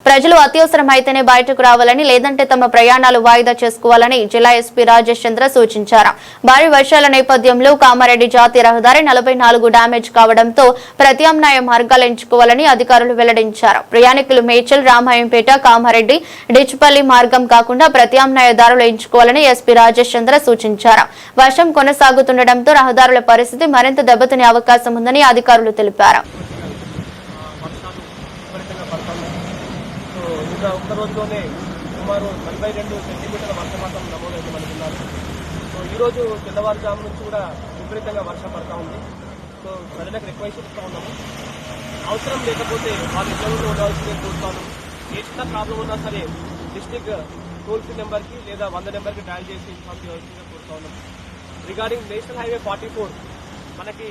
ప్రజలు అత్యవసరమైతేనే బయటకు రావాలని, లేదంటే తమ ప్రయాణాలు వాయిదా చేసుకోవాలని జిల్లా ఎస్పీ రాజేష్ చంద్ర సూచించారు. భారీ వర్షాల నేపథ్యంలో కామారెడ్డి జాతీయ రహదారి 44 డ్యామేజ్ కావడంతో ప్రత్యామ్నాయ మార్గాలు ఎంచుకోవాలని అధికారులు వెల్లడించారు. ప్రయాణికులు మేడ్చల్, రామాయంపేట, కామారెడ్డి, డిచ్పల్లి మార్గం కాకుండా ప్రత్యామ్నాయ దారులు ఎంచుకోవాలని ఎస్పీ రాజేష్ చంద్ర సూచించారు. వర్షం కొనసాగుతుండటంతో రహదారుల పరిస్థితి మరింత దెబ్బతినే అవకాశం ఉందని అధికారులు తెలిపారు. ఒక్క రోజులోనే సుమారు 42 సెంటీమీటర్ల వర్షపాతం నమోదైంది మన జిల్లాలో. సో ఈరోజు తెల్లవారుజాము నుంచి కూడా విపరీతంగా వర్షం పడతా ఉంది. సో ప్రజలకు రిక్వెస్ట్ ఇస్తూ ఉన్నాము, అవసరం లేకపోతే వాళ్ళు ఇళ్లలో ఉండాల్సిందే చూస్తాను. ఏ చిన్న ప్రాబ్లం ఉన్నా సరే డిస్ట్రిక్ట్ టోల్ ఫ్రీ నెంబర్కి లేదా 100 నెంబర్కి డయల్ చేసి ఇన్ఫార్మ్ చేయాల్సిందిగా కోరుతా ఉన్నాము. రిగార్డింగ్ నేషనల్ హైవే 44 మనకి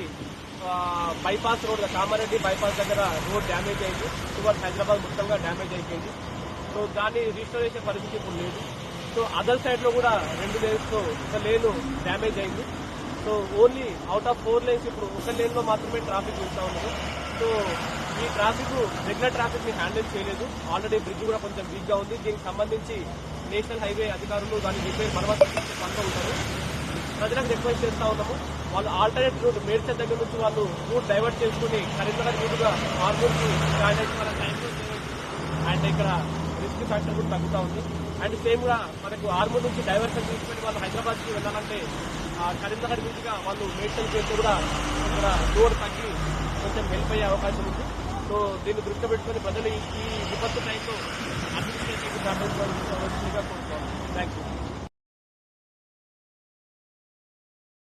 బైపాస్ రోడ్, కామారెడ్డి బైపాస్ దగ్గర రోడ్ డ్యామేజ్ అయింది. టువర్డ్స్ హైదరాబాద్ మొత్తంగా డ్యామేజ్ అయిపోయింది. సో దాన్ని రీస్టోరేషన్ పరిస్థితి ఇప్పుడు లేదు. సో అదర్ సైడ్లో కూడా 2 లేన్స్లో ఒక లేను డ్యామేజ్ అయింది. So only out of 4 lanes ఇప్పుడు ఒక లేన్లో మాత్రమే ట్రాఫిక్ వెళ్తా ఉన్నది. సో ఈ ట్రాఫిక్ రెగ్యులర్ ట్రాఫిక్ని హ్యాండిల్ చేయలేదు. ఆల్రెడీ బ్రిడ్జ్ కూడా కొంచెం వీక్గా ఉంది. దీనికి సంబంధించి నేషనల్ హైవే అధికారులు దాని రిపేర్ మరమ్మతు పనులు ఉంటారు. ప్రజలకు రిక్వెస్ట్ చేస్తూ ఉన్నాము, వాళ్ళు ఆల్టర్నేట్ రూట్ మేడ్చల్ దగ్గర నుంచి వాళ్ళు రూట్ డైవర్ట్ చేసుకుని కరీంనగర్ మీదుగా ఆర్మూర్కి జాయిన్ అయితే మన టైం అండ్ ఇక్కడ రిస్క్ ఫ్యాక్టర్ కూడా తగ్గుతూ ఉంది. అండ్ సేమ్ కూడా మనకు ఆర్మూర్ నుంచి డైవర్షన్ తీసుకుని వాళ్ళు హైదరాబాద్కి వెళ్ళాలంటే కరీంనగర్ మీదుగా వాళ్ళు మేడ్చల్ చేస్తే కూడా ఇక్కడ రోడ్ తగ్గి కొంచెం హెల్ప్ అయ్యే అవకాశం ఉంది. సో దీన్ని దృష్టిలో పెట్టుకుని ప్రజలు ఈ విపత్తు టైంలో అడ్మినిస్ట్రేటివ్ కోరుతున్నాం. Thank you.